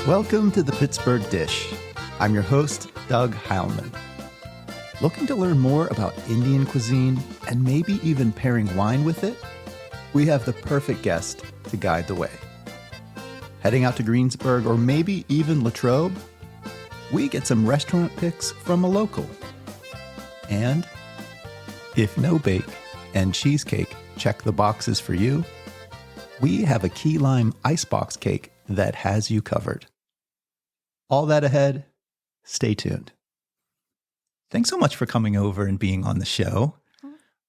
Welcome to the Pittsburgh Dish. I'm your host, Doug Heilman. Looking to learn more about Indian cuisine and maybe even pairing wine with it? We have the perfect guest to guide the way. Heading out to Greensburg or maybe even Latrobe? We get some restaurant picks from a local. And if no bake and cheesecake check the boxes for you, we have a key lime icebox cake that has you covered. All that ahead. Stay tuned. Thanks so much for coming over and being on the show.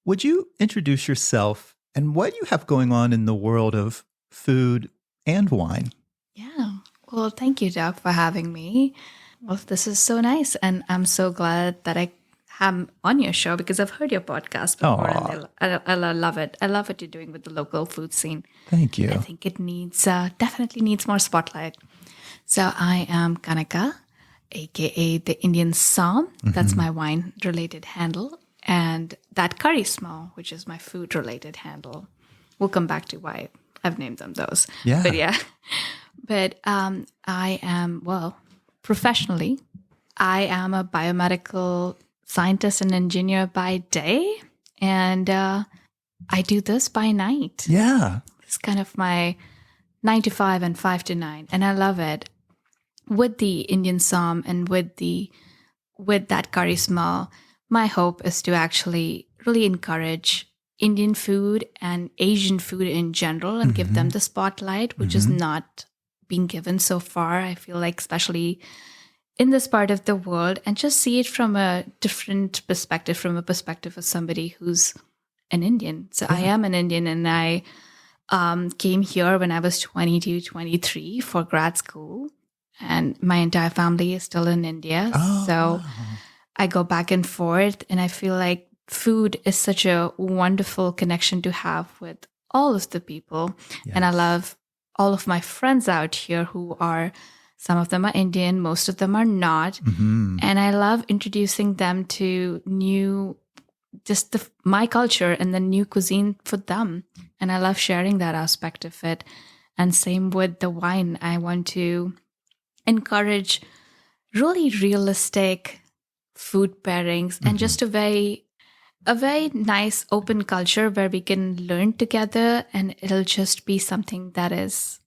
Would you introduce yourself and what you have going on in the world of food and wine? Yeah. Well, thank you, Doug, for having me. Well, this is so nice. And I'm so glad that I am on your show because I've heard your podcast before. And I love it. I love what you're doing with the local food scene. Thank you. I think it definitely needs more spotlight. So I am Kanika, aka the Indian Somm. That's my wine-related handle. And that curry smell, which is my food-related handle. We'll come back to why I've named them those. Yeah. But I am, professionally, I am a biomedical scientist and engineer by day. And I do this by night. Yeah. It's kind of my 9 to 5 and 5 to 9. And I love it. With the Indian Somm and with that curry smell, my hope is to actually really encourage Indian food and Asian food in general and give them the spotlight, which is not being given so far. I feel like, especially in this part of the world, and just see it from a different perspective, from a perspective of somebody who's an Indian. So I am an Indian, and I came here when I was 22, 23 for grad school. And my entire family is still in India. So I go back and forth. And I feel like food is such a wonderful connection to have with all of the people. Yes. And I love all of my friends out here who are, some of them are Indian, most of them are not. And I love introducing them to my culture and the new cuisine for them. And I love sharing that aspect of it. And same with the wine. I want to encourage really realistic food pairings and just a very nice open culture where we can learn together, and it'll just be something that is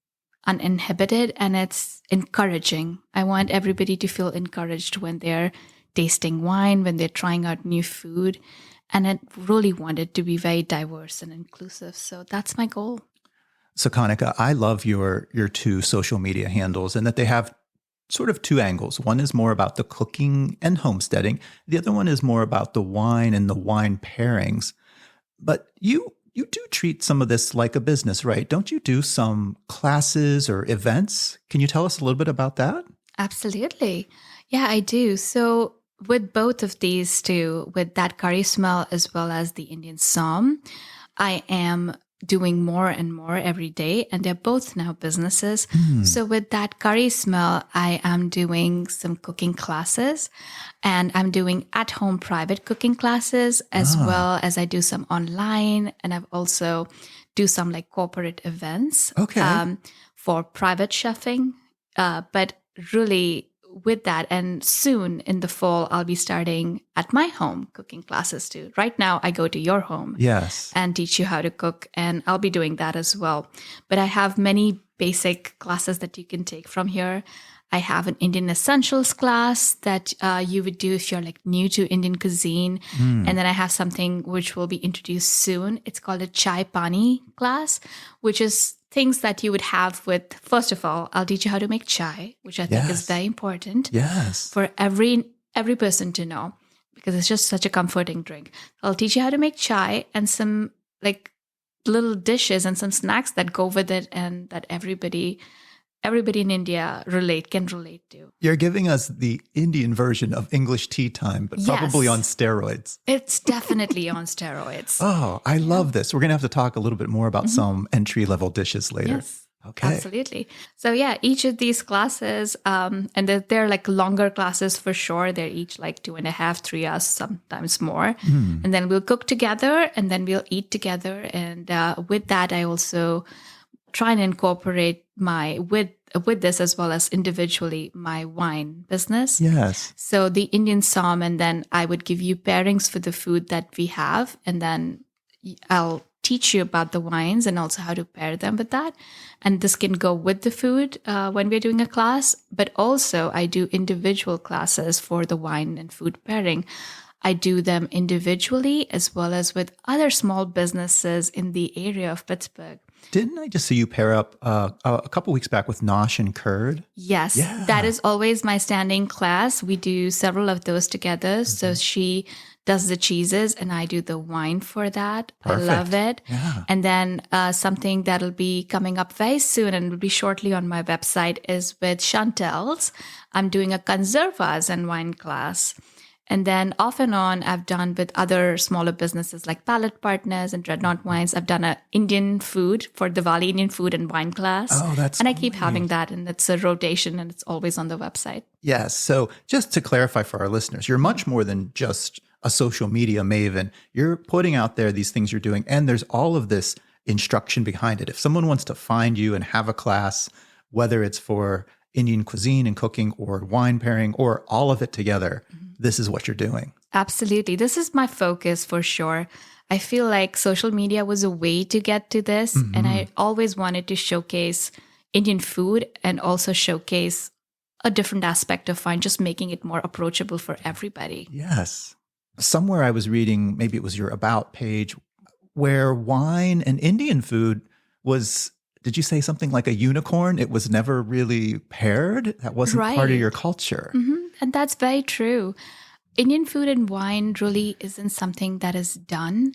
uninhibited and it's encouraging. I want everybody to feel encouraged when they're tasting wine, when they're trying out new food, and I really want it to be very diverse and inclusive. So that's my goal. So Kanika, I love your two social media handles and that they have sort of two angles. One is more about the cooking and homesteading. The other one is more about the wine and the wine pairings. But you do treat some of this like a business, right? Don't you do some classes or events? Can you tell us a little bit about that? Absolutely. Yeah, I do. So with both of these two, with that curry smell as well as the Indian Somm, I am doing more and more every day, and they're both now businesses. So with that curry smell, I am doing some cooking classes, and I'm doing at-home private cooking classes as well as I do some online, and I've also do some like corporate events for private chefing. But really with that, and soon in the fall, I'll be starting at my home cooking classes too. Right now, I go to your home and teach you how to cook, and I'll be doing that as well. But I have many basic classes that you can take from here. I have an Indian essentials class that you would do if you're like new to Indian cuisine. And then I have something which will be introduced soon. It's called a chai pani class, which is things that you would have with, first of all, I'll teach you how to make chai, which I think is very important for every person to know, because it's just such a comforting drink. I'll teach you how to make chai and some like little dishes and some snacks that go with it and that everybody in India can relate to. You're giving us the Indian version of English tea time, but probably on steroids. It's definitely on steroids. Oh, I love this. We're going to have to talk a little bit more about some entry-level dishes later. Yes. Okay. Absolutely. So yeah, each of these classes, and they're like longer classes for sure. They're each like 2.5, 3 hours, sometimes more. And then we'll cook together and then we'll eat together. And with that, I also try and incorporate with with this as well as individually my wine business. Yes. So the Indian Somm, and then I would give you pairings for the food that we have, and then I'll teach you about the wines and also how to pair them with that. And this can go with the food when we're doing a class, but also I do individual classes for the wine and food pairing. I do them individually as well as with other small businesses in the area of Pittsburgh. Didn't I just see you pair up a couple weeks back with nosh and curd? Yes, Yeah. that is always my standing class. We do several of those together. So she does the cheeses and I do the wine for that. Perfect. I love it. Yeah. And then something that'll be coming up very soon and will be shortly on my website is with Chantel's. I'm doing a conservas and wine class. And then off and on, I've done with other smaller businesses like Palette Partners and Dreadnought Wines. I've done a Indian food for Diwali Indian food and wine class. Oh, that's And I keep great. having that, and it's a rotation, and it's always on the website. Yes. So just to clarify for our listeners, you're much more than just a social media maven. You're putting out there these things you're doing, and there's all of this instruction behind it. If someone wants to find you and have a class, whether it's for Indian cuisine and cooking or wine pairing or all of it together, this is what you're doing. Absolutely. This is my focus for sure. I feel like social media was a way to get to this. And I always wanted to showcase Indian food and also showcase a different aspect of wine, just making it more approachable for everybody. Yes. Somewhere I was reading, maybe it was your About page, where wine and Indian food was, did you say something like a unicorn? It was never really paired? That wasn't part of Right. your culture. And that's very true. Indian food and wine really isn't something that is done.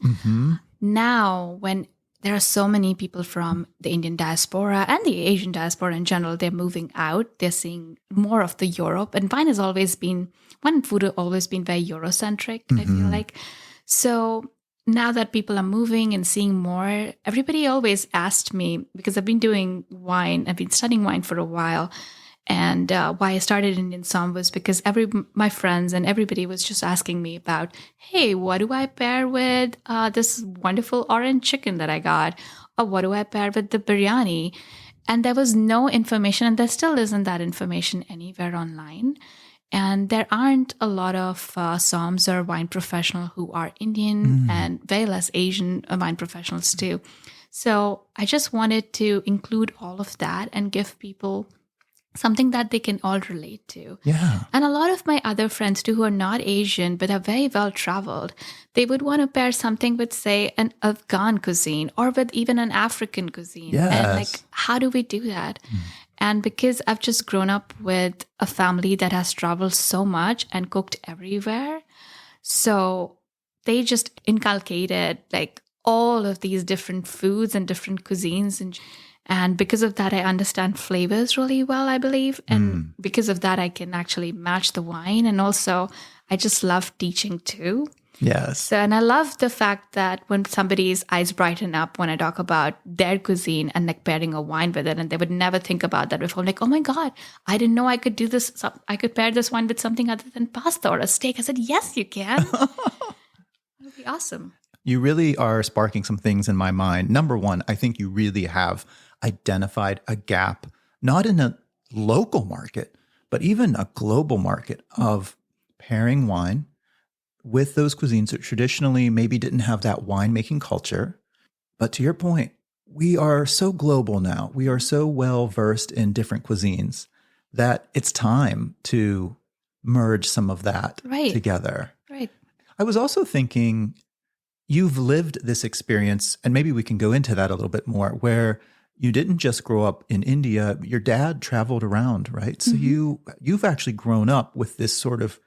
Now, when there are so many people from the Indian diaspora and the Asian diaspora in general, they're moving out. They're seeing more of the Europe. And wine and food have always been very Eurocentric, I feel like. So now that people are moving and seeing more, everybody always asked me, because I've been doing wine, I've been studying wine for a while. And why I started Indian Somm was because my friends and everybody was just asking me about, hey, what do I pair with this wonderful orange chicken that I got? Or what do I pair with the biryani? And there was no information, and there still isn't that information anywhere online. And there aren't a lot of somms or wine professionals who are Indian and very less Asian wine professionals too. So I just wanted to include all of that and give people something that they can all relate to. Yeah. And a lot of my other friends too, who are not Asian but are very well traveled, they would want to pair something with, say, an Afghan cuisine or with even an African cuisine. Yes. And like, how do we do that? And because I've just grown up with a family that has traveled so much and cooked everywhere, so they just inculcated like all of these different foods and different cuisines. And because of that, I understand flavors really well, I believe. And because of that, I can actually match the wine. And also, I just love teaching too. Yes. So, and I love the fact that when somebody's eyes brighten up when I talk about their cuisine and like pairing a wine with it, and they would never think about that before. Like, oh my God, I didn't know I could do this. I could pair this wine with something other than pasta or a steak. I said, yes, you can. That would be awesome. You really are sparking some things in my mind. Number one, I think you really have identified a gap, not in a local market, but even a global market of pairing wine with those cuisines that traditionally maybe didn't have that winemaking culture. But to your point, we are so global now. We are so well versed in different cuisines that it's time to merge some of that together. Right. I was also thinking, you've lived this experience, and maybe we can go into that a little bit more, where you didn't just grow up in India. Your dad traveled around, right? So you've actually grown up with this sort of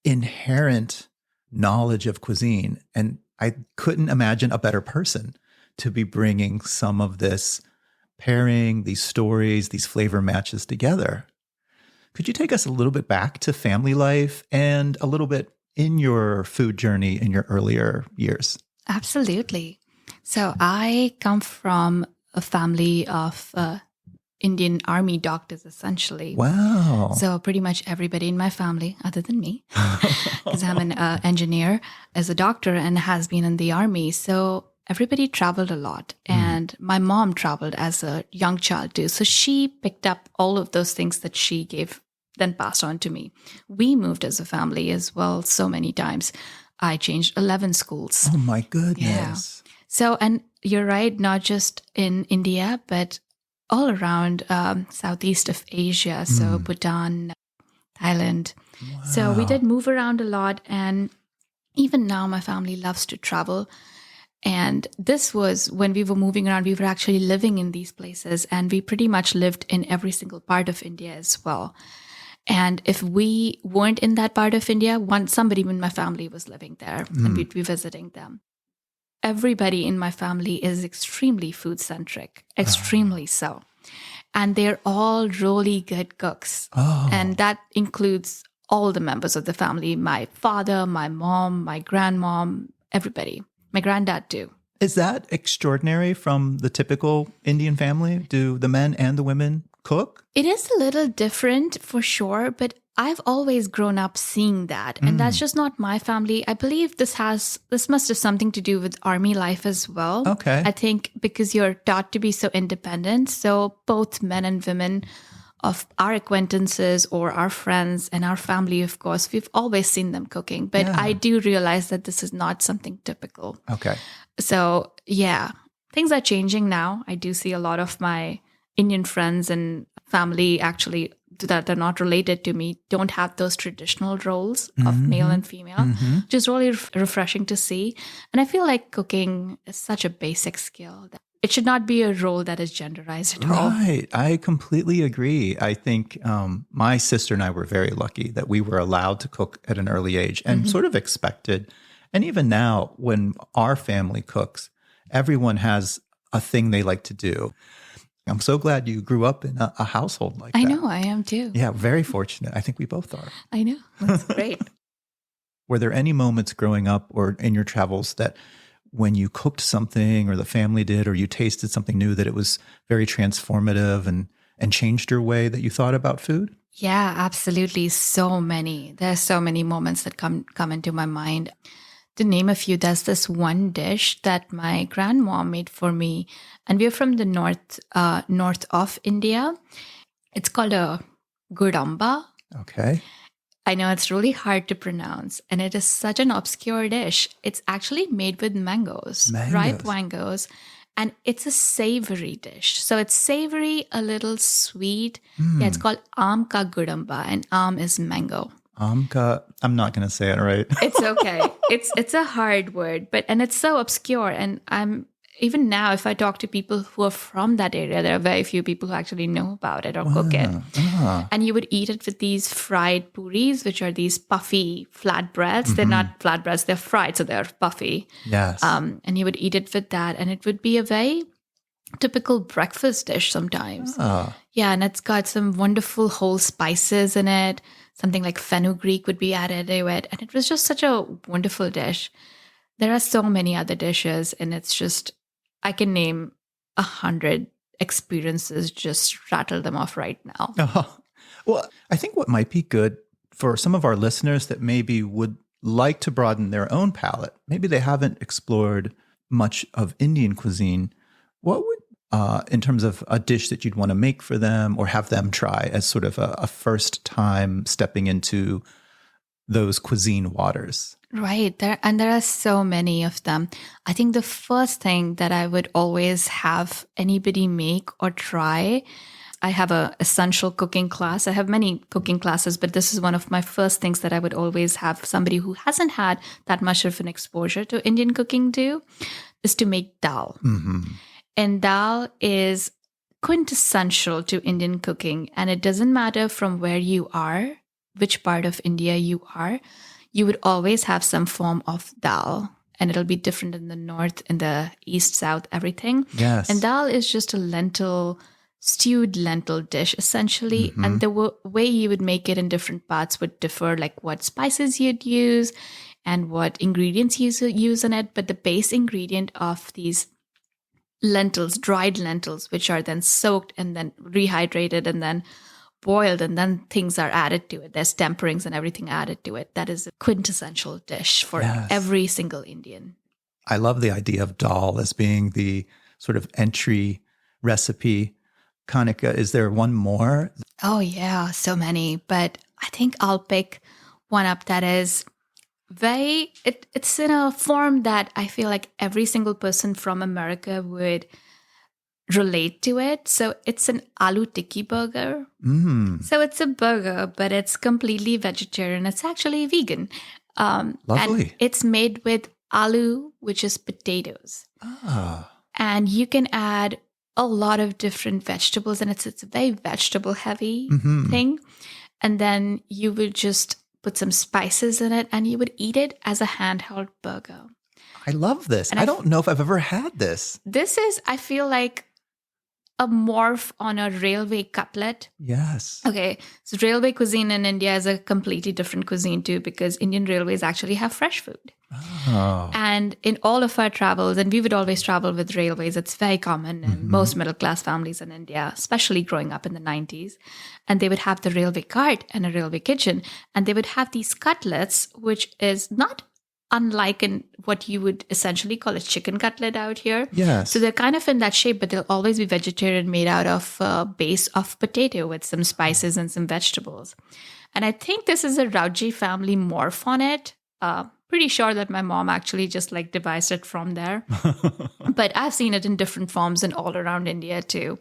inherent knowledge of cuisine. And I couldn't imagine a better person to be bringing some of this pairing, these stories, these flavor matches together. Could you take us a little bit back to family life and a little bit in your food journey in your earlier years? Absolutely. So I come from a family of Indian Army doctors, essentially. Wow. So pretty much everybody in my family, other than me, because I'm an engineer, is a doctor and has been in the Army. So everybody traveled a lot. And my mom traveled as a young child too. So she picked up all of those things that she gave, then passed on to me. We moved as a family as well so many times. I changed 11 schools. Oh my goodness. Yeah. So, and you're right, not just in India, but all around Southeast of Asia. So Bhutan, Thailand. Wow. So we did move around a lot. And even now, my family loves to travel. And this was when we were moving around, we were actually living in these places. And we pretty much lived in every single part of India as well. And if we weren't in that part of India, somebody in my family was living there and we'd be visiting them. Everybody in my family is extremely food-centric, extremely so. And they're all really good cooks. Oh. And that includes all the members of the family, my father, my mom, my grandmom, everybody. My granddad too. Is that extraordinary from the typical Indian family? Do the men and the women cook? It is a little different for sure, but I've always grown up seeing that. And that's just not my family. I believe this must have something to do with army life as well. Okay. I think because you're taught to be so independent. So both men and women of our acquaintances or our friends and our family, of course, we've always seen them cooking. But I do realize that this is not something typical. Okay. So yeah, things are changing now. I do see a lot of my Indian friends and family actually that are not related to me don't have those traditional roles of male and female, which is really refreshing to see. And I feel like cooking is such a basic skill that it should not be a role that is genderized at all. Right. I completely agree. I think my sister and I were very lucky that we were allowed to cook at an early age and sort of expected. And even now, when our family cooks, everyone has a thing they like to do. I'm so glad you grew up in a household like that. I know, I am too. Yeah, very fortunate. I think we both are. I know. That's great. Were there any moments growing up or in your travels that when you cooked something or the family did or you tasted something new that it was very transformative and changed your way that you thought about food? Yeah, absolutely. So many. There's so many moments that come into my mind. To name a few, there's this one dish that my grandma made for me. And we're from the north of India. It's called a gudamba. Okay. I know it's really hard to pronounce. And it is such an obscure dish. It's actually made with mangoes. Ripe mangoes. And it's a savory dish. So it's savory, a little sweet. Yeah, it's called aam ka gudamba. And aam is mango. I'm not going to say it right. It's okay. It's a hard word, and it's so obscure. And even now, if I talk to people who are from that area, there are very few people who actually know about it or cook it. And you would eat it with these fried puris, which are these puffy flatbreads. They're not flatbreads, they're fried, so they're puffy. Yes. And you would eat it with that, and it would be a very typical breakfast dish sometimes. Yeah, and it's got some wonderful whole spices in it. Something like fenugreek would be added to it. And it was just such a wonderful dish. There are so many other dishes, and it's just, I can name 100 experiences, just rattle them off right now. Well, I think what might be good for some of our listeners that maybe would like to broaden their own palate, maybe they haven't explored much of Indian cuisine, what would in terms of a dish that you'd want to make for them or have them try as sort of a first time stepping into those cuisine waters? Right. There are so many of them. I think the first thing that I would always have anybody make or try, I have a essential cooking class. I have many cooking classes, but this is one of my first things that I would always have somebody who hasn't had that much of an exposure to Indian cooking do, is to make dal. And dal is quintessential to Indian cooking. And it doesn't matter from where you are, which part of India you are, you would always have some form of dal. And it'll be different in the north, in the east, south, everything. Yes. And dal is just a stewed lentil dish, essentially. And the way you would make it in different parts would differ, like what spices you'd use and what ingredients you use in it. But the base ingredient of these lentils, dried lentils, which are then soaked and then rehydrated and then boiled, and then things are added to it. There's temperings and everything added to it. That is a quintessential dish for every single Indian. I love the idea of dal as being the sort of entry recipe. Kanika, is there one more? Oh, yeah, so many. But I think I'll pick one up that is it's in a form that I feel like every single person from America would relate to it. So it's an aloo tikki burger. So it's a burger, but it's completely vegetarian. It's actually vegan. Lovely. And it's made with aloo, which is potatoes. Ah. And you can add a lot of different vegetables, and it's a very vegetable heavy thing. And then you would just put some spices in it, and you would eat it as a handheld burger. I love this. And I don't know if I've ever had this. This is, I feel like, a morph on a railway cutlet. Yes. Okay, so railway cuisine in India is a completely different cuisine too, because Indian railways actually have fresh food. Oh. And in all of our travels, and we would always travel with railways, it's very common in most middle-class families in India, especially growing up in the 90s. And they would have the railway cart and a railway kitchen, and they would have these cutlets, which is not unlike in what you would essentially call a chicken cutlet out here. Yes. So they're kind of in that shape, but they'll always be vegetarian, made out of a base of potato with some spices and some vegetables. And I think this is a Rauji family morph on it. Pretty sure that my mom actually just like devised it from there. But I've seen it in different forms and all around India too.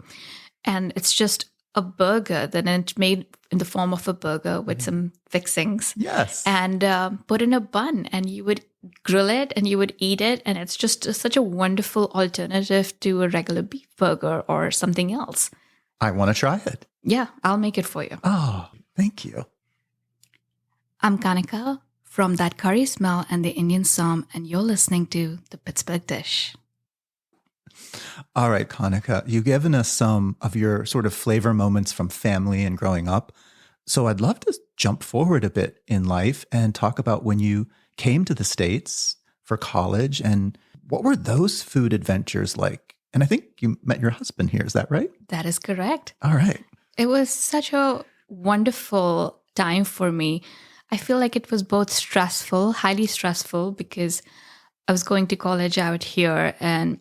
And it's just a burger, then it's made in the form of a burger with some fixings. Yes. And put in a bun, and you would grill it and you would eat it. And it's just such a wonderful alternative to a regular beef burger or something else. I want to try it. Yeah, I'll make it for you. Oh, thank you. I'm Kanika from That Curry Smell and the Indian Somm, and you're listening to The Pittsburgh Dish. All right, Kanika, you've given us some of your sort of flavor moments from family and growing up. So I'd love to jump forward a bit in life and talk about when you came to the States for college and what were those food adventures like? And I think you met your husband here. Is that right? That is correct. All right. It was such a wonderful time for me. I feel like it was both stressful, highly stressful, because I was going to college out here, and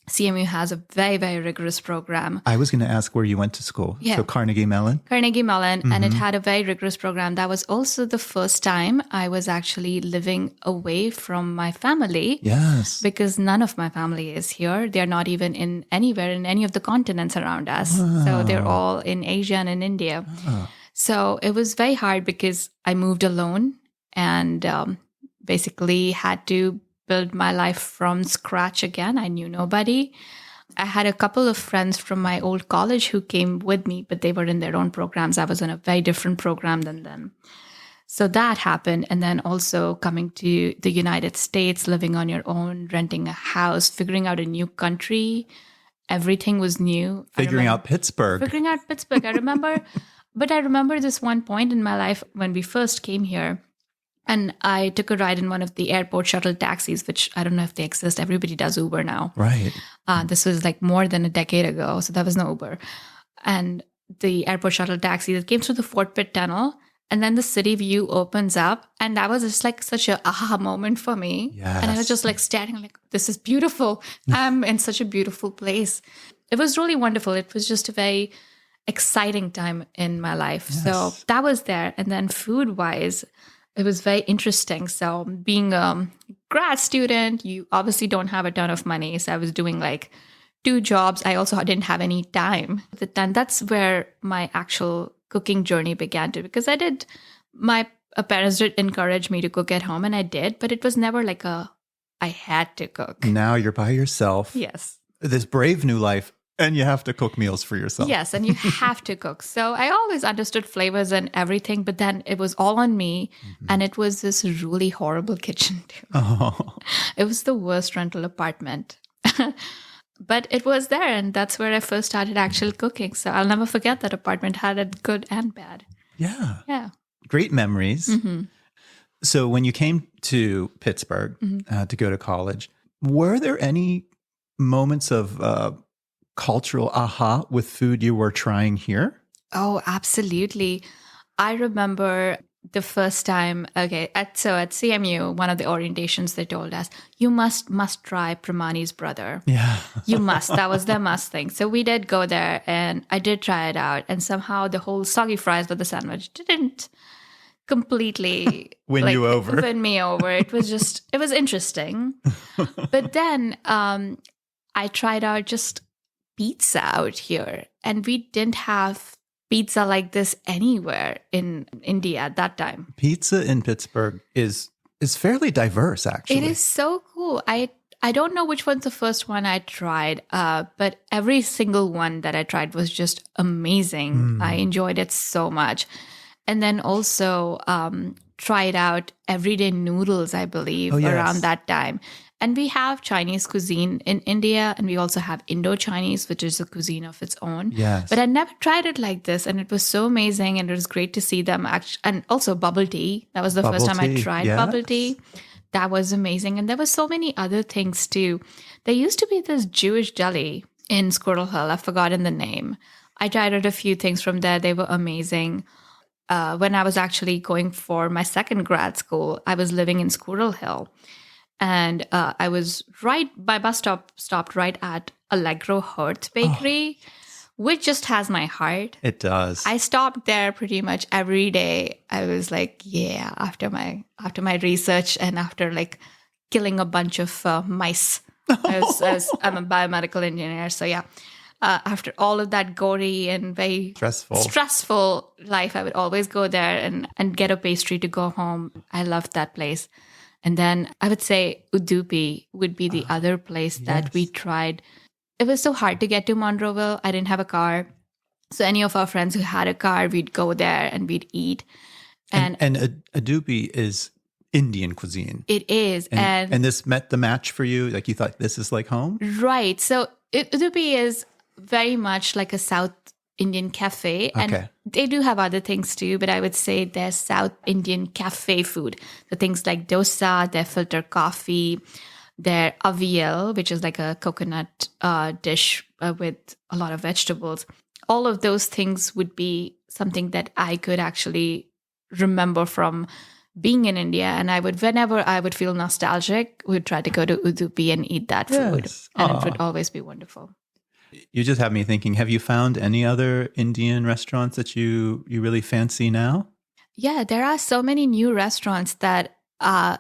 CMU has a very, very rigorous program. I was going to ask where you went to school. Yeah. So Carnegie Mellon? Carnegie Mellon, and it had a very rigorous program. That was also the first time I was actually living away from my family. Yes. Because none of my family is here. They're not even in anywhere in any of the continents around us. Wow. So they're all in Asia and in India. Oh. So it was very hard because I moved alone and basically had to build my life from scratch again. I knew nobody. I had a couple of friends from my old college who came with me, but they were in their own programs. I was in a very different program than them. So that happened. And then also coming to the United States, living on your own, renting a house, figuring out a new country. Everything was new. Figuring out Pittsburgh. I remember this one point in my life when we first came here. And I took a ride in one of the airport shuttle taxis, which I don't know if they exist. Everybody does Uber now. Right. This was like more than a decade ago, so there was no Uber. And the airport shuttle taxi that came through the Fort Pitt Tunnel, and then the city view opens up. And that was just like such a aha moment for me. Yes. And I was just like staring like, this is beautiful. I'm in such a beautiful place. It was really wonderful. It was just a very exciting time in my life. Yes. So that was there. And then food-wise, it was very interesting. So being a grad student, you obviously don't have a ton of money. So I was doing like 2 jobs. I also didn't have any time. And that's where my actual cooking journey began too, because my parents did encourage me to cook at home, and I did, but it was never like I had to cook. Now you're by yourself. Yes. This brave new life. And you have to cook meals for yourself. Yes, and you have to cook. So I always understood flavors and everything, but then it was all on me. And it was this really horrible kitchen too. Oh. It was the worst rental apartment. But it was there, and that's where I first started actual cooking. So I'll never forget that apartment. Had it good and bad. Yeah. Yeah. Great memories. So when you came to Pittsburgh to go to college, were there any moments of cultural aha with food you were trying here? Oh, absolutely. I remember the first time, okay, at CMU, one of the orientations, they told us, you must try Primanti's brother. Yeah. You must. That was the must thing. So we did go there and I did try it out. And somehow the whole soggy fries with the sandwich didn't completely Win you over. Win me over. It was interesting. But then I tried out just pizza out here, and we didn't have pizza like this anywhere in India at that time. Pizza in Pittsburgh is fairly diverse, actually. It is so cool. I don't know which one's the first one I tried, but every single one that I tried was just amazing. I enjoyed it so much. And then also tried out everyday noodles, I believe, around that time. And we have Chinese cuisine in India, and we also have Indo-Chinese, which is a cuisine of its own. Yes. But I never tried it like this, and it was so amazing, and it was great to see them. And also bubble tea. That was the first time I tried bubble tea. That was amazing. And there were so many other things too. There used to be this Jewish deli in Squirrel Hill. I've forgotten the name. I tried out a few things from there. They were amazing. When I was actually going for my second grad school, I was living in Squirrel Hill. And I was my bus stopped right at Allegro Hearth Bakery, which just has my heart. It does. I stopped there pretty much every day. I was like, yeah, after my research and after like killing a bunch of mice. I'm a biomedical engineer, so yeah. After all of that gory and very stressful life, I would always go there and get a pastry to go home. I loved that place. And then I would say Udupi would be the other place that we tried. It was so hard to get to Monroeville. I didn't have a car. So any of our friends who had a car, we'd go there and we'd eat. And Udupi is Indian cuisine. It is. And this met the match for you? Like you thought this is like home? Right. So Udupi is very much like a South Indian cafe. And they do have other things too, but I would say they're South Indian cafe food. The things like dosa, their filter coffee, their avial, which is like a coconut dish with a lot of vegetables. All of those things would be something that I could actually remember from being in India. And whenever I would feel nostalgic, we would try to go to Udupi and eat that food. And it would always be wonderful. You just have me thinking, have you found any other Indian restaurants that you really fancy now? Yeah, there are so many new restaurants that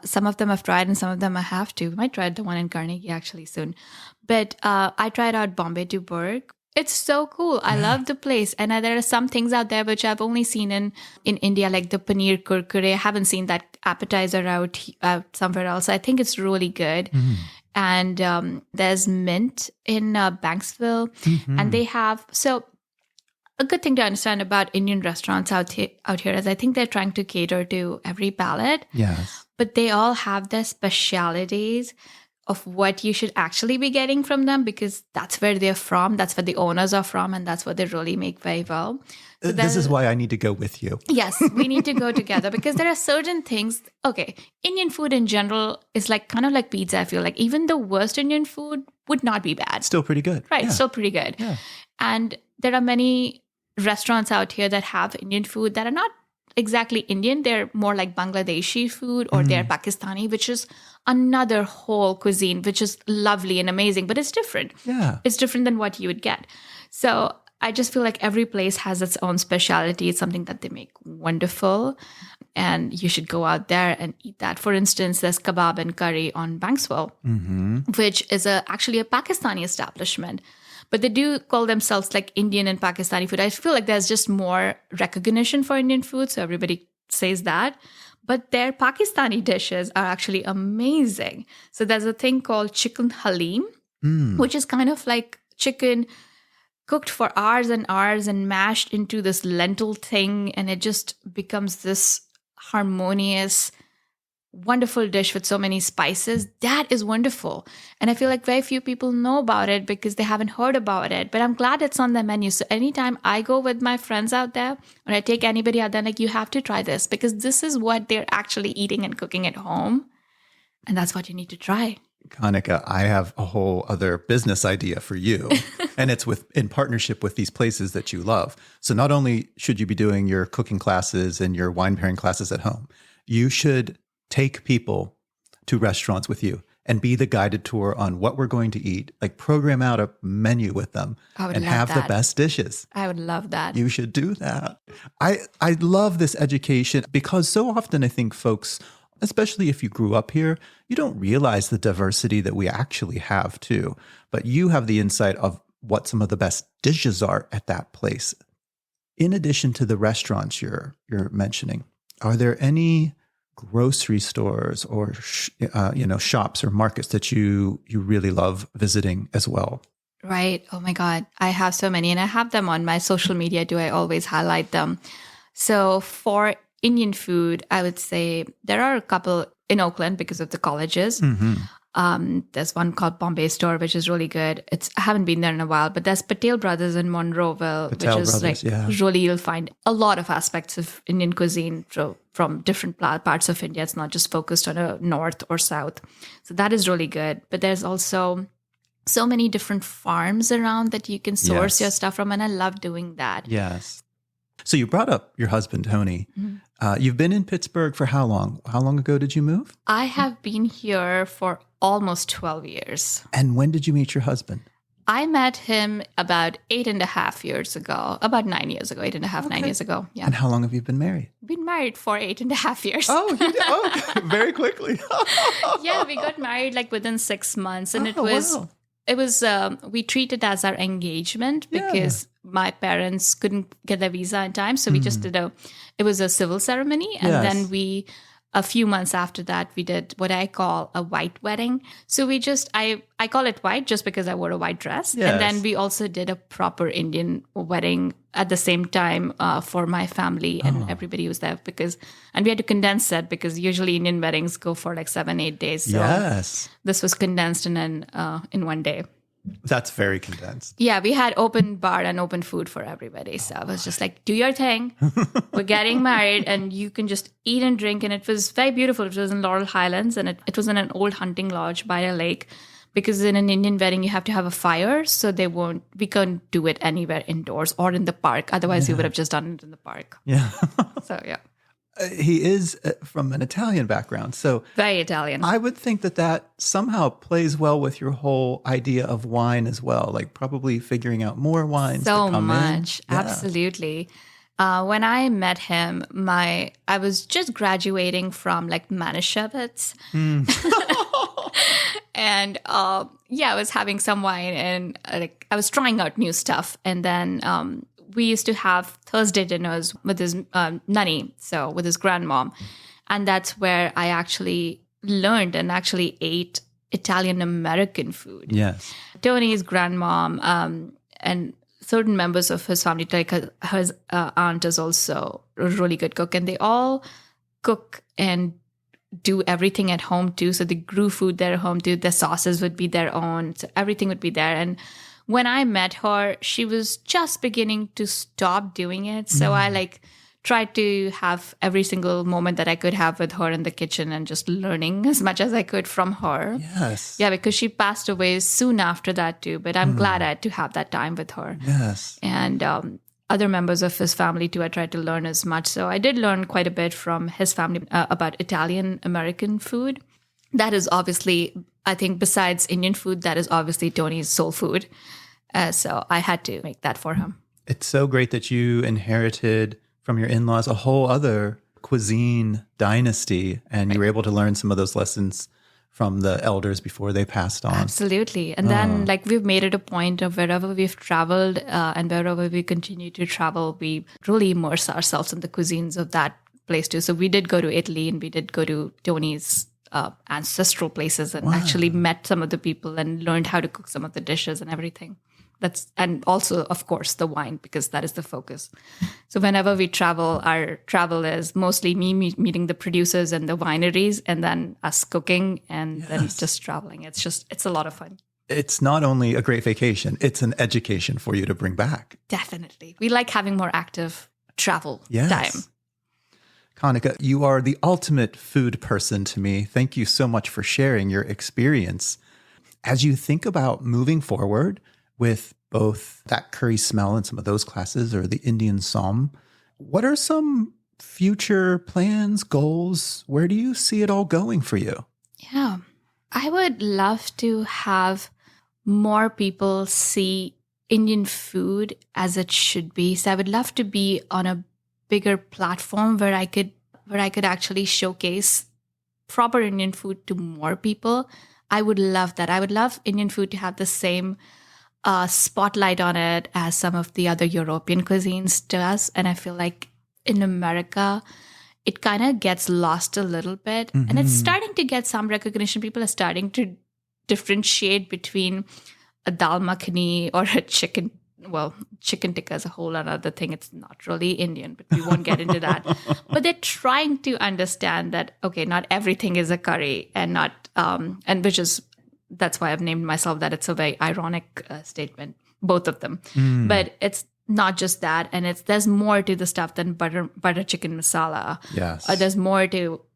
some of them I've tried and some of them I have to. I might try the one in Carnegie actually soon. But I tried out Bombay to Burg. It's so cool. I love the place. And there are some things out there which I've only seen in India, like the paneer kurkure. I haven't seen that appetizer out somewhere else. I think it's really good. Mm-hmm. And there's Mint in Banksville. Mm-hmm. And they have... So a good thing to understand about Indian restaurants out here is I think they're trying to cater to every palate. Yes. But they all have their specialities of what you should actually be getting from them, because that's where they're from, that's where the owners are from, and that's what they really make very well. So this is why I need to go with you. Yes, we need to go together, because there are certain things. Okay, Indian food in general is like kind of like pizza. I feel like even the worst Indian food would not be bad. Still pretty good. Right, still pretty good. Yeah. And there are many restaurants out here that have Indian food that are not exactly Indian. They're more like Bangladeshi food, or they're Pakistani, which is another whole cuisine, which is lovely and amazing, but it's different. Yeah. It's different than what you would get. So I just feel like every place has its own speciality. It's something that they make wonderful, and you should go out there and eat that. For instance, there's Kebab and Curry on Banksville, which is actually a Pakistani establishment. But they do call themselves like Indian and Pakistani food. I feel like there's just more recognition for Indian food, so everybody says that. But their Pakistani dishes are actually amazing. So there's a thing called chicken halim, which is kind of like chicken cooked for hours and hours and mashed into this lentil thing. And it just becomes this harmonious, wonderful dish with so many spices. That is wonderful. And I feel like very few people know about it because they haven't heard about it. But I'm glad it's on the menu. So anytime I go with my friends out there, or I take anybody out there, I'm like, you have to try this, because this is what they're actually eating and cooking at home. And that's what you need to try. Kanika, I have a whole other business idea for you. And it's in partnership with these places that you love. So not only should you be doing your cooking classes and your wine pairing classes at home, you should take people to restaurants with you and be the guided tour on what we're going to eat, like program out a menu with them and have the best dishes. I would love that. You should do that. I love this education because so often I think folks, especially if you grew up here, you don't realize the diversity that we actually have too. But you have the insight of what some of the best dishes are at that place. In addition to the restaurants you're mentioning, are there any grocery stores or shops or markets that you really love visiting as well? Right. Oh my God. I have so many, and I have them on my social media too. I always highlight them. So for Indian food, I would say there are a couple in Oakland because of the colleges. Mm-hmm. There's one called Bombay Store, which is really good. I haven't been there in a while, but there's Patel Brothers in Monroeville, really, you'll find a lot of aspects of Indian cuisine from different parts of India. It's not just focused on a north or south. So that is really good. But there's also so many different farms around that you can source your stuff from. And I love doing that. Yes. So you brought up your husband, Tony. Mm-hmm. You've been in Pittsburgh for how long? How long ago did you move? I have been here for almost 12 years. And when did you meet your husband? I met him about 8.5 years ago, about 9 years ago, 9 years ago. Yeah. And how long have you been married? Been married for 8.5 years. Oh, you did? Oh, very quickly. Yeah, we got married like within 6 months. And it was, we treated it as our engagement because my parents couldn't get their visa in time. So we just it was a civil ceremony. And then a few months after that, we did what I call a white wedding. So I call it white just because I wore a white dress. Yes. And then we also did a proper Indian wedding at the same time for my family, and everybody was there and we had to condense it because usually Indian weddings go for like 7-8 days. So this was condensed in 1 day. That's very condensed. Yeah, we had open bar and open food for everybody. So I was just like, do your thing. We're getting married and you can just eat and drink. And it was very beautiful. It was in Laurel Highlands and it was in an old hunting lodge by a lake. Because in an Indian wedding, you have to have a fire. So we couldn't do it anywhere indoors or in the park. Otherwise, we would have just done it in the park. Yeah. So, yeah. He is from an Italian background. So very Italian. I would think that somehow plays well with your whole idea of wine as well, like probably figuring out more wines so to come much. in. Yeah. Absolutely. When I met him, I was just graduating from like Manischewitz. And I was having some wine and I was trying out new stuff. And then we used to have Thursday dinners with his nanny, so with his grandmom. And that's where I actually learned and actually ate Italian-American food. Yes. Tony's grandmom and certain members of his family, like his aunt is also a really good cook. And they all cook and do everything at home too. So they grew food there at home too. The sauces would be their own. So everything would be there. And when I met her, she was just beginning to stop doing it. So I tried to have every single moment that I could have with her in the kitchen and just learning as much as I could from her. Yes. Yeah, because she passed away soon after that too. But I'm glad I had to have that time with her. Yes. And other members of his family too, I tried to learn as much. So I did learn quite a bit from his family about Italian-American food. That is obviously, I think besides Indian food, that is obviously Tony's soul food. So I had to make that for him. It's so great that you inherited from your in-laws a whole other cuisine dynasty, and you were able to learn some of those lessons from the elders before they passed on. Absolutely. And then we've made it a point of wherever we've traveled and wherever we continue to travel, we really immerse ourselves in the cuisines of that place too. So we did go to Italy and we did go to Tony's ancestral places and actually met some of the people and learned how to cook some of the dishes and everything. And also, of course, the wine, because that is the focus. So whenever we travel, our travel is mostly me meeting the producers and the wineries, and then us cooking and then just traveling. It's a lot of fun. It's not only a great vacation, it's an education for you to bring back. Definitely. We like having more active travel time. Kanika, you are the ultimate food person to me. Thank you so much for sharing your experience. As you think about moving forward with both that curry smell and some of those classes or the Indian Somm, what are some future plans, goals? Where do you see it all going for you? Yeah, I would love to have more people see Indian food as it should be. So I would love to be on a bigger platform where I could actually showcase proper Indian food to more people. I would love that. I would love Indian food to have the same spotlight on it as some of the other European cuisines does. And I feel like in America, it kind of gets lost a little bit. And it's starting to get some recognition. People are starting to differentiate between a dal makhani or a chicken. Well, chicken tikka is a whole other thing. It's not really Indian, but we won't get into that. But they're trying to understand that, okay, not everything is a curry and not, and which is, that's why I've named myself that. It's a very ironic statement, both of them. But it's not just that. And there's more to the stuff than butter chicken masala. Yes.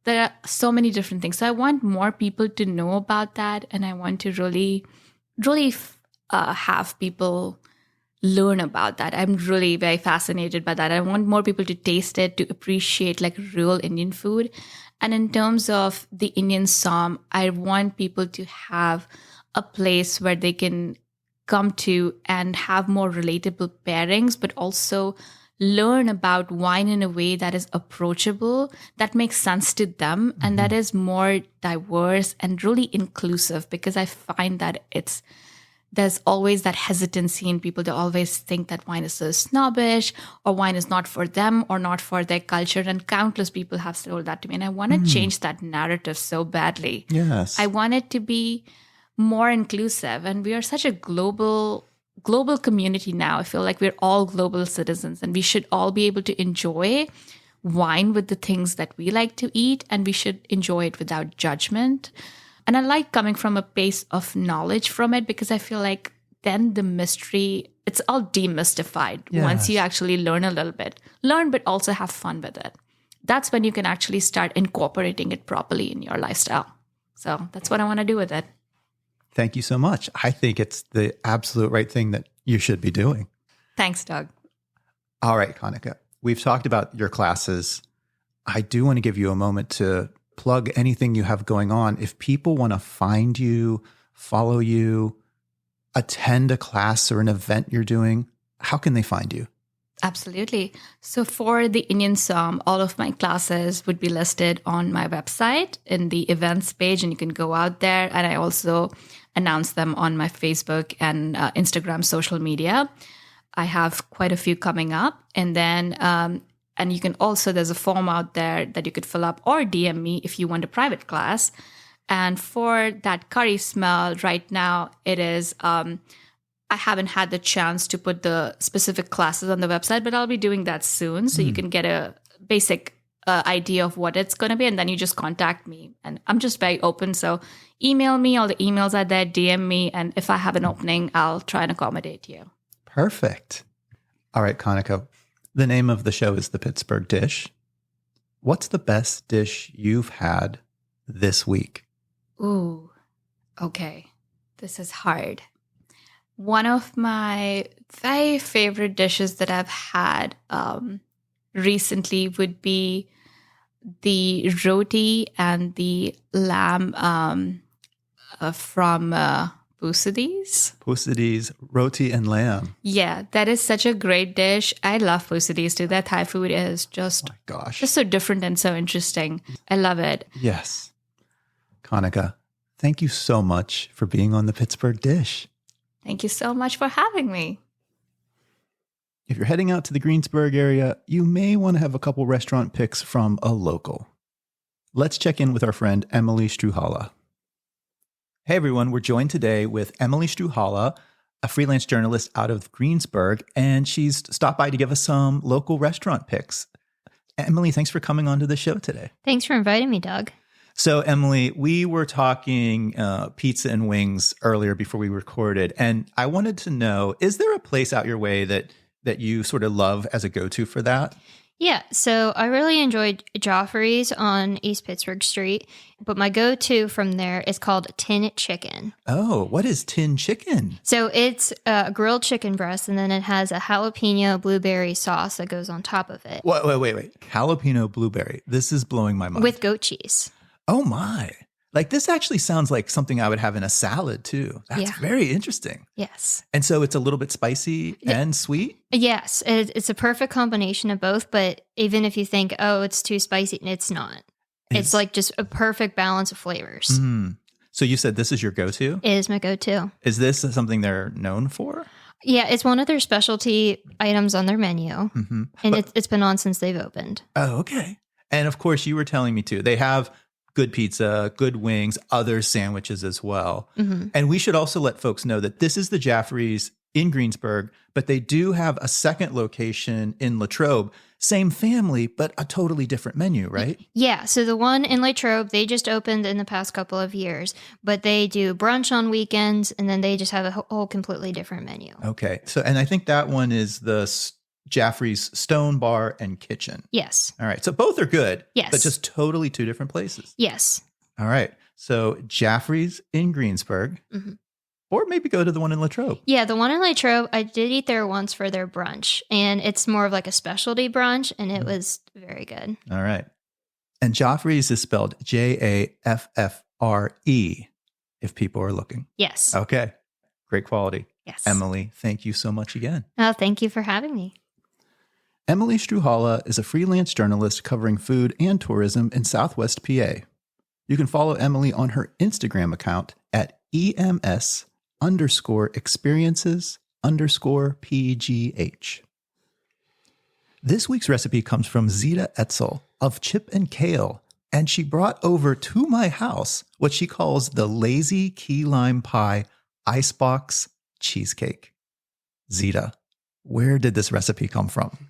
There are so many different things. So I want more people to know about that. And I want to really have people learn about that. I'm really very fascinated by that. I want more people to taste it, to appreciate like real Indian food. And in terms of the Indian Somm, I want people to have a place where they can come to and have more relatable pairings, but also learn about wine in a way that is approachable, that makes sense to them, and that is more diverse and really inclusive, because I find that there's always that hesitancy in people to always think that wine is so snobbish or wine is not for them or not for their culture. And countless people have told that to me. And I want to change that narrative so badly. Yes. I want it to be more inclusive. And we are such a global community now. I feel like we're all global citizens and we should all be able to enjoy wine with the things that we like to eat, and we should enjoy it without judgment. And I like coming from a place of knowledge from it, because I feel like then the mystery, it's all demystified once you actually learn a little bit. Learn, but also have fun with it. That's when you can actually start incorporating it properly in your lifestyle. So that's what I want to do with it. Thank you so much. I think it's the absolute right thing that you should be doing. Thanks, Doug. All right, Kanika, we've talked about your classes. I do want to give you a moment to plug anything you have going on. If people want to find you, follow you, attend a class or an event you're doing, how can they find you? Absolutely. So for the Indian Somm, all of my classes would be listed on my website in the events page, and you can go out there. And I also announce them on my Facebook and Instagram social media. I have quite a few coming up. And then and you can also, there's a form out there that you could fill up or DM me if you want a private class. And for that curry smell, right now it is, I haven't had the chance to put the specific classes on the website, but I'll be doing that soon. So you can get a basic idea of what it's going to be. And then you just contact me. And I'm just very open. So email me, all the emails are there, DM me. And if I have an opening, I'll try and accommodate you. Perfect. All right, Kanika. The name of the show is The Pittsburgh Dish. What's the best dish you've had this week? Ooh, okay. This is hard. One of my very favorite dishes that I've had recently would be the roti and the lamb from Pusidis, roti and lamb. Yeah, that is such a great dish. I love Pusidis too. Their Thai food is just, oh my gosh, just so different and so interesting. I love it. Yes. Kanika, thank you so much for being on the Pittsburgh Dish. Thank you so much for having me. If you're heading out to the Greensburg area, you may want to have a couple restaurant picks from a local. Let's check in with our friend Emily Struhala. Hey everyone, we're joined today with Emily Struhala, a freelance journalist out of Greensburg, and she's stopped by to give us some local restaurant picks. Emily, thanks for coming on to the show today. Thanks for inviting me, Doug. So Emily, we were talking pizza and wings earlier before we recorded, and I wanted to know, is there a place out your way that you sort of love as a go-to for that? Yeah, so I really enjoyed Joffrey's on East Pittsburgh Street, but my go-to from there is called Tin Chicken. Oh, what is tin chicken? So it's a grilled chicken breast, and then it has a jalapeno blueberry sauce that goes on top of it. Wait. Jalapeno blueberry. This is blowing my mind. With goat cheese. Oh my. Like this actually sounds like something I would have in a salad too. That's very interesting. Yes. And so it's a little bit spicy and sweet? Yes. It's a perfect combination of both, but even if you think, oh, it's too spicy, it's not. It's like just a perfect balance of flavors. Mm. So you said this is your go-to? It is my go-to. Is this something they're known for? Yeah, it's one of their specialty items on their menu. Mm-hmm. And it's been on since they've opened. Oh, okay. And of course, you were telling me too, they have good pizza, good wings, other sandwiches as well. Mm-hmm. And we should also let folks know that this is the Jaffrey's in Greensburg, but they do have a second location in Latrobe. Same family, but a totally different menu, right? Yeah. So the one in Latrobe, they just opened in the past couple of years, but they do brunch on weekends, and then they just have a whole completely different menu. Okay. So, and I think that one is the Jaffrey's Stone Bar and Kitchen. Yes. All right. So both are good, yes, but just totally two different places. Yes. All right. So Jaffrey's in Greensburg, mm-hmm. or maybe go to the one in Latrobe. Yeah, the one in Latrobe, I did eat there once for their brunch, and it's more of like a specialty brunch, and it was very good. All right. And Joffrey's is spelled Jaffre, if people are looking. Yes. Okay. Great quality. Yes. Emily, thank you so much again. Oh, thank you for having me. Emily Struhala is a freelance journalist covering food and tourism in Southwest PA. You can follow Emily on her Instagram account at EMS_experiences_PGH. This week's recipe comes from Zita Edsall of Chip and Kale, and she brought over to my house what she calls the lazy key lime pie Icebox cheesecake. Zita, where did this recipe come from?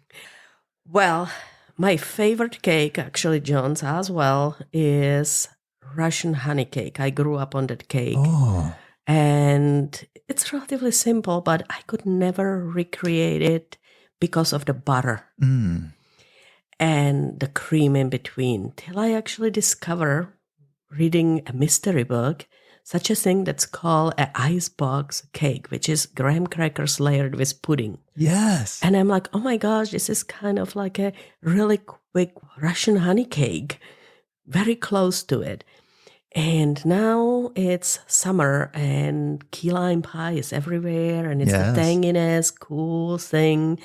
Well, my favorite cake, actually John's as well, is Russian honey cake. I grew up on that cake. Oh. And it's relatively simple, but I could never recreate it because of the butter and the cream in between, till I actually discover, reading a mystery book, such a thing that's called an icebox cake, which is graham crackers layered with pudding. Yes. And I'm like, oh my gosh, this is kind of like a really quick Russian honey cake, very close to it. And now it's summer and key lime pie is everywhere, and it's the tanginess, cool thing.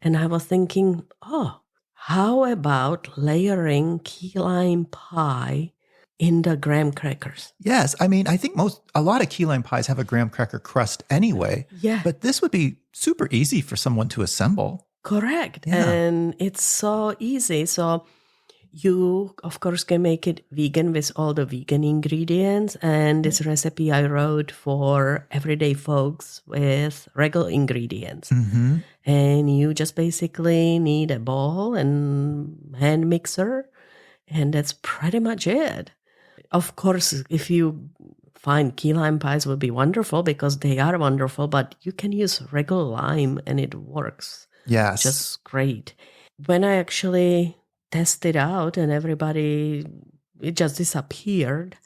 And I was thinking, oh, how about layering key lime pie in the graham crackers? Yes. I mean, I think a lot of key lime pies have a graham cracker crust anyway. Yeah. But this would be super easy for someone to assemble. Correct. Yeah. And it's so easy. So you, of course, can make it vegan with all the vegan ingredients. And this recipe I wrote for everyday folks with regular ingredients. Mm-hmm. And you just basically need a bowl and hand mixer. And that's pretty much it. Of course, if you find key lime pies would be wonderful because they are wonderful, but you can use regular lime and it works. Yes. Just great. When I actually tested out and it just disappeared.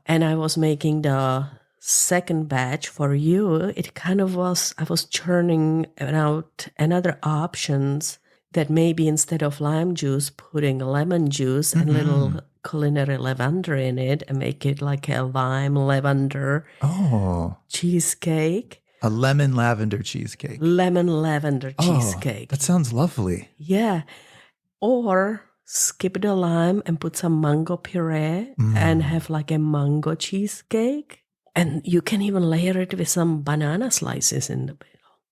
And I was making the second batch for you. It kind of was, I was churning out another options that maybe instead of lime juice, putting lemon juice and little culinary lavender in it and make it like a lime lavender cheesecake. A lemon lavender cheesecake. Lemon lavender cheesecake. That sounds lovely. Yeah. Or skip the lime and put some mango puree and have like a mango cheesecake. And you can even layer it with some banana slices in the middle.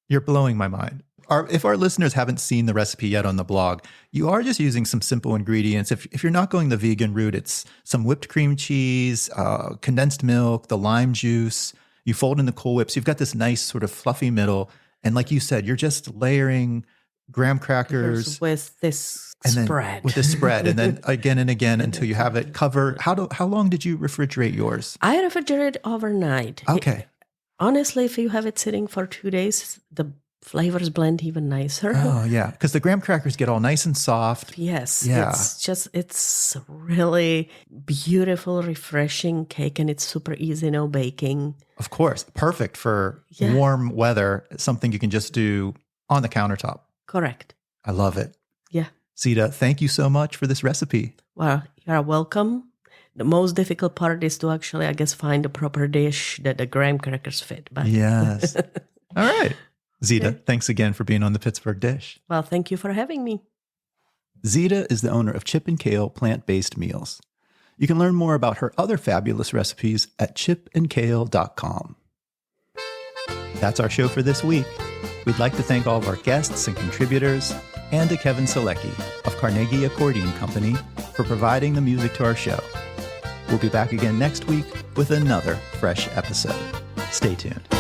You're blowing my mind. If our listeners haven't seen the recipe yet on the blog, you are just using some simple ingredients. If you're not going the vegan route, it's some whipped cream cheese, condensed milk, the lime juice. You fold in the Cool Whips. You've got this nice sort of fluffy middle. And like you said, you're just layering graham crackers with this spread. With this spread. And then again and again until you have it cover. How long did you refrigerate yours? I refrigerate overnight. Okay. Honestly, if you have it sitting for 2 days, the flavors blend even nicer. Oh, yeah. Because the graham crackers get all nice and soft. Yes. Yeah. It's really beautiful, refreshing cake, and it's super easy, no baking. Of course. Perfect for warm weather. Something you can just do on the countertop. Correct. I love it. Yeah. Zita, thank you so much for this recipe. Well, you're welcome. The most difficult part is to actually, I guess, find a proper dish that the graham crackers fit. But Yes. All right. Zita, thanks again for being on the Pittsburgh Dish. Well, thank you for having me. Zita is the owner of Chip and Kale plant-based meals. You can learn more about her other fabulous recipes at chipandkale.com. That's our show for this week. We'd like to thank all of our guests and contributors, and to Kevin Selecki of Carnegie Accordion Company for providing the music to our show. We'll be back again next week with another fresh episode. Stay tuned.